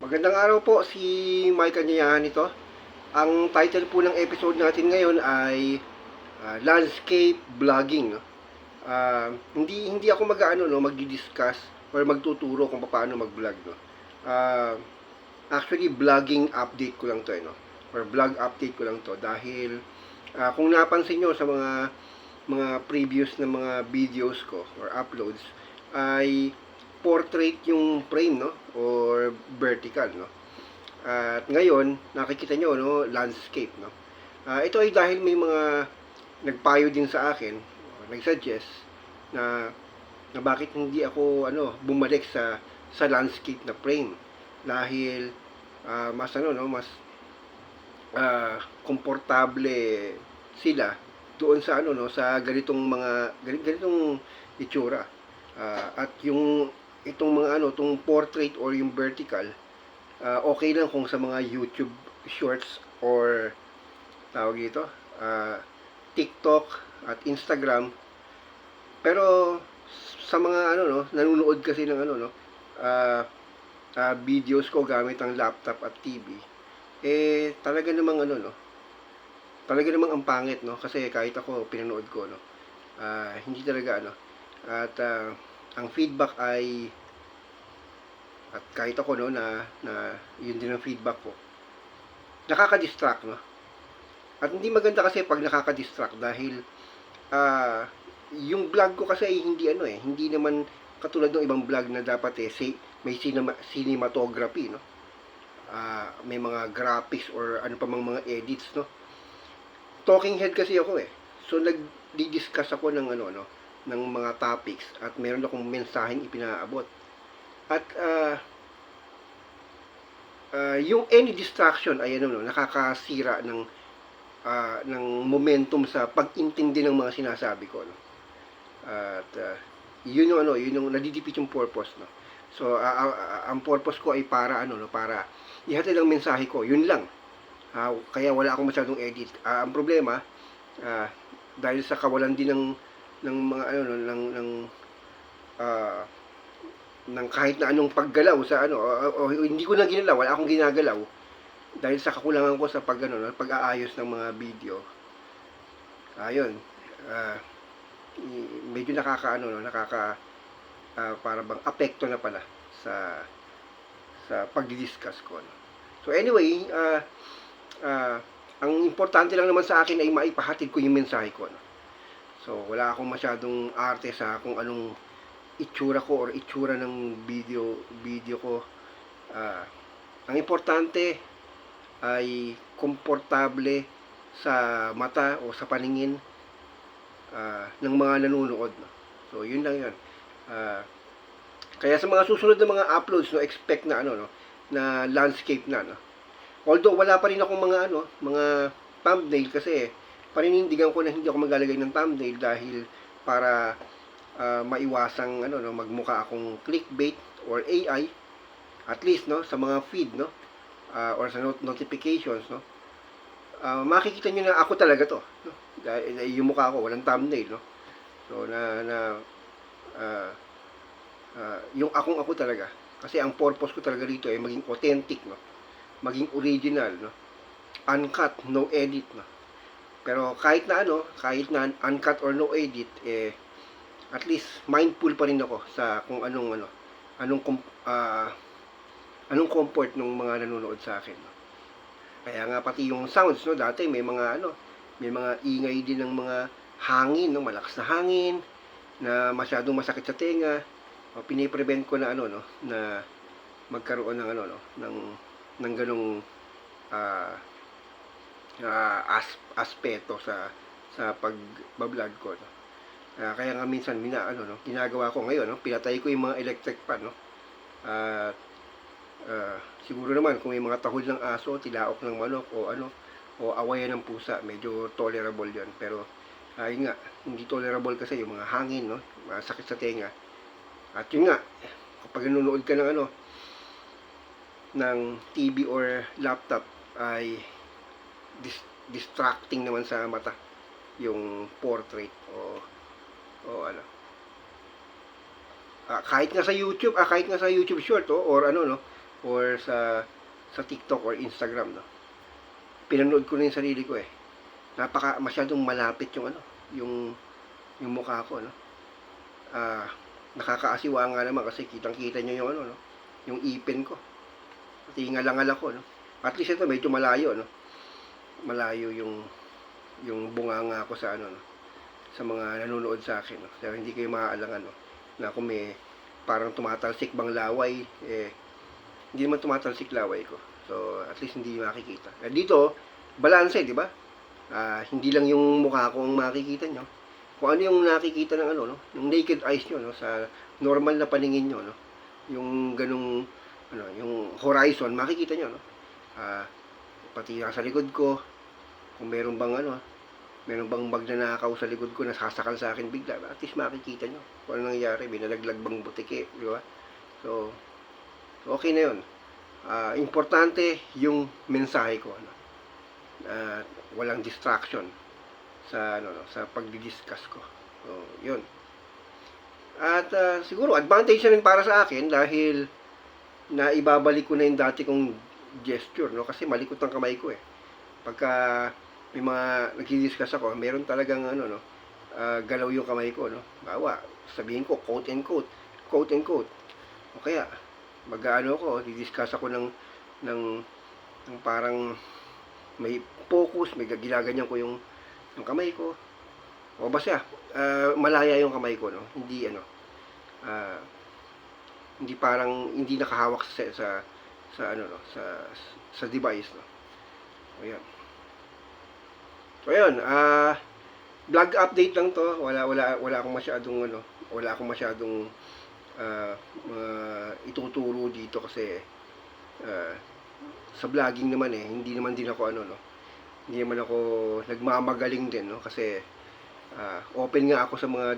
Magandang araw po, si Mike Kanyayahan ito. Ang title po ng episode natin ngayon ay landscape vlogging. No? Hindi ako mag-ano no, magdi-discuss or magtuturo kung paano mag-vlog no. Ah, Actually vlogging update ko lang 'to no. Or vlog update ko lang 'to dahil kung napansin niyo sa mga previous na mga videos ko or uploads ay portrait yung frame no or vertical no. At ngayon nakikita nyo no landscape no. Ito ay dahil may mga nagpayo din sa akin, nag-suggest na bakit hindi ako bumalik sa landscape na frame dahil mas mas komportable sila doon sa sa ganitong itsura. At yung itong mga itong portrait or yung vertical, okay lang kung sa mga YouTube shorts or tawag dito, TikTok at Instagram. Pero sa mga nanonood kasi ng videos ko gamit ang laptop at TV, talaga namang talaga namang ang pangit no kasi kahit ako pinanood ko no. Hindi talaga at ang feedback ay at kahit ako no na yun din ang feedback ko. Nakaka-distract no. At hindi maganda kasi pag nakaka-distract dahil yung vlog ko kasi ay hindi naman katulad ng ibang vlog na dapat say, may cinematography no. May mga graphics or ano pa mga edits no. Talking head kasi ako eh. So nagdi-discuss ako ng ng mga topics at meron akong mensaheng ipinaabot. At yung any distraction ay nakakasira ng momentum sa pag-intindi ng mga sinasabi ko no. At yun yung nadidipit yung purpose no. So ang purpose ko ay para para ihatid ang mensahe ko, yun lang. Kaya wala akong masyadong edit. Ang problema dahil sa kawalan din ng mga uh, ng kahit na anong paggalaw sa o hindi ko na ginalaw, wala akong ginagalaw dahil sa kakulangan ko sa pag-aayos ng mga video. Ayun. Medyo nakaka para bang apekto na pala sa pagdi-discuss ko no. So anyway, ang importante lang naman sa akin ay maipahatid ko yung mensahe ko no. So wala akong masyadong arte sa kung anong itsura ko or itsura ng video ko. Ang importante ay komportable sa mata o sa paningin ng mga nanonood no? So yun lang yun. Kaya sa mga susunod na mga uploads no, expect na na landscape na no. Although wala pa rin akong mga thumbnail kasi paninindigan ko na hindi ako maglalagay ng thumbnail dahil para maiwasang magmukha akong clickbait or AI at least no sa mga feed no or sa notifications no. Makikita niyo na ako talaga to no? Dahil yung mukha ko walang thumbnail no. So yung ako talaga kasi ang purpose ko talaga dito ay maging authentic no, maging original no, uncut, no edit no. Pero kahit na uncut or no edit at least mindful pa rin ako sa kung anong anong comfort ng mga nanonood sa akin no? Kaya nga pati yung sounds no, dati may mga ingay din ng mga hangin no, malakas na hangin na masyadong masakit sa tenga. Piniprevent ko na na magkaroon ng ng ganung aspeto sa pag-vlog ko no. Kaya nga minsan ginagawa ko ngayon pinatay ko yung mga electric fan no. At siguro naman kung may mga tahol ng aso, tilaok ng manok o awayan ng pusa, medyo tolerable 'yon. Pero yun nga, hindi tolerable kasi yung mga hangin no, sakit sa tenga. At yun nga, kapag nanonood ka ng ng TV or laptop ay distracting naman sa mata yung portrait o kahit nga sa YouTube short or or sa TikTok or Instagram, no. Pinanood ko na yung sarili ko eh. Masyadong malapit yung yung mukha ko, no. Ah, nakakaasiwa nga naman kasi kitang-kita nyo yung no, yung ipin ko. Pati ngal-ngal ako, no. At least ito medyo malayo, no. Malayo yung bunganga ko sa no, sa mga nanonood sa akin, no. Kaya hindi kayo maaalangan, no, na kung may parang tumatalsik bang laway, hindi naman tumatalsik laway ko. So, at least hindi makikita. Dito, balanse, di ba? Hindi lang yung mukha ko ang makikita nyo. Kung ano yung nakikita ng no, yung naked eyes nyo, no, sa normal na paningin nyo, no, yung ganung, yung horizon, makikita nyo, no. Pati sa likod ko, kung meron bang meron bang magnanakaw sa likod ko na sasakal sa akin bigla, at least makikita nyo kung ano nangyari, binalaglag bang butike, di ba? So, okay na yun. Importante yung mensahe ko, walang distraction sa sa pagdi-discuss ko. So, yun. At siguro advantage na rin para sa akin dahil na ibabalik ko na yung dati kong gesture, no, kasi malikot ang kamay ko eh. Pagka may mga nagdi-discuss ako, meron talagang galaw yung kamay ko, no. Bawa, sabihin ko quote and quote. O kaya mag-ano ko, di-discuss ako ng parang may focus, may ginaganyan ko yung kamay ko. O basta malaya yung kamay ko, no. Hindi hindi parang hindi nakahawak sa device, no. Ayan. So ayun, vlog update lang to. Wala akong masyadong ituturo dito kasi sa vlogging naman hindi naman din ako hindi naman ako nagmamagaling din, no, kasi open nga ako sa mga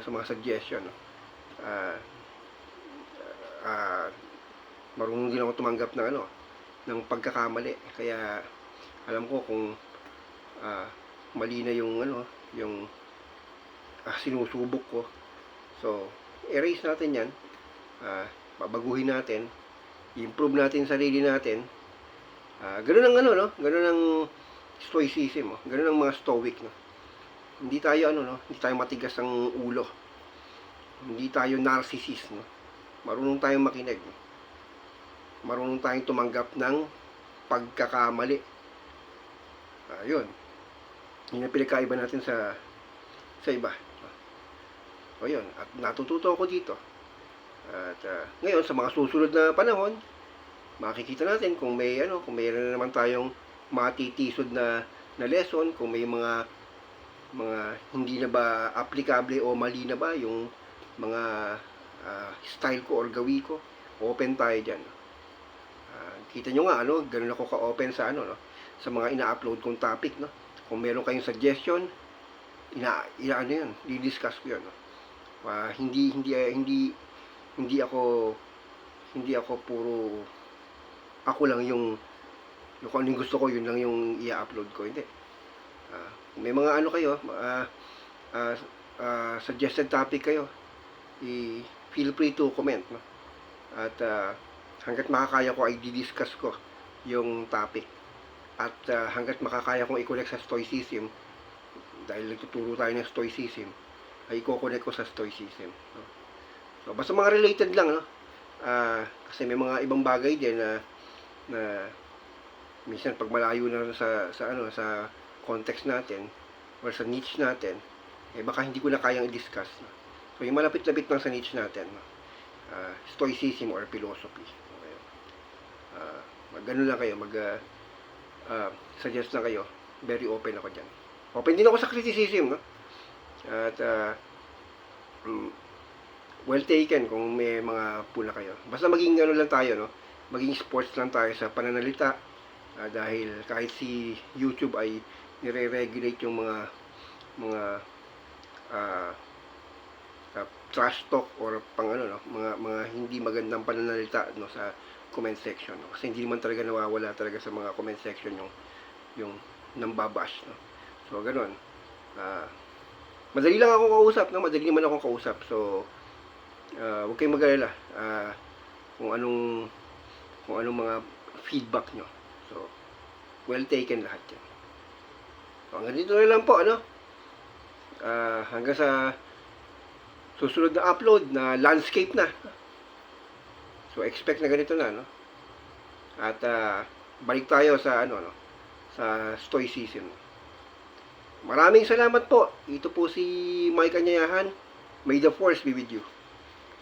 sa mga suggestion, no. Marunong din ako tumanggap ng pagkakamali, kaya alam ko kung mali na yung sinusubok ko. So, erase natin yan, babaguhin natin, improve natin sarili natin. Ganun ang ganun ang stoicism, ganun ang mga stoic, no. Hindi tayo hindi tayo matigas ang ulo. Hindi tayo narcissist, no. Marunong tayong makinig, no? Marunong tayong tumanggap ng pagkakamali. Yun. Yun ang pinagkaiba natin sa iba. O yun, at natututo ako dito. At ngayon, sa mga susunod na panahon, makikita natin kung kung mayroon na naman tayong matitisod na lesson, kung may mga hindi na ba applicable o mali na ba yung mga style ko or gawi ko. Open tayo dyan. Kita nyo nga, ganun ako ka-open sa sa mga ina-upload kong topic, no. Kung meron kayong suggestion, yun, di-discuss ko yun, no. Hindi ako puro ako lang yung kung anong gusto ko, yun lang yung i-upload ko. Hindi. Kung may mga kayo, suggested topic kayo, feel free to comment, no. At hanggat makakaya ko ay di-discuss ko yung topic. At hanggat makakaya kong i-connect sa stoicism, dahil nagtuturo tayo ng stoicism, ay i-connect ko sa stoicism, no? So, basta mga related lang, no. Kasi may mga ibang bagay din na minsan pag malayo na sa context natin or sa niche natin, baka hindi ko na kayang i-discuss, no? So, yung malapit-lapit lang sa niche natin, no? Stoicism or philosophy. Okay. Ganun lang kayo, suggest lang kayo. Very open ako dyan. Open din ako sa criticism, no? At well taken kung may mga pula kayo. Basta maging lang tayo, no? Maging sports lang tayo sa pananalita, dahil kahit si YouTube ay nire-regulate yung mga trash talk or mga hindi magandang pananalita, no, sa comment section, no? Kasi hindi naman talaga nawawala talaga sa mga comment section yung nambabash, no? So ganoon. Madali lang akong kausap, no? Madali naman akong kausap. So huwag kayong mag-alala kung anong anong mga feedback nyo. So, well taken lahat yan. So, hanggang dito na lang po, ano? Hanggang sa susunod na upload na landscape na. So, expect na ganito na, no? At balik tayo sa ano, no? Sa stoicism. Maraming salamat po. Ito po si Mike Anyayahan. May the force be with you.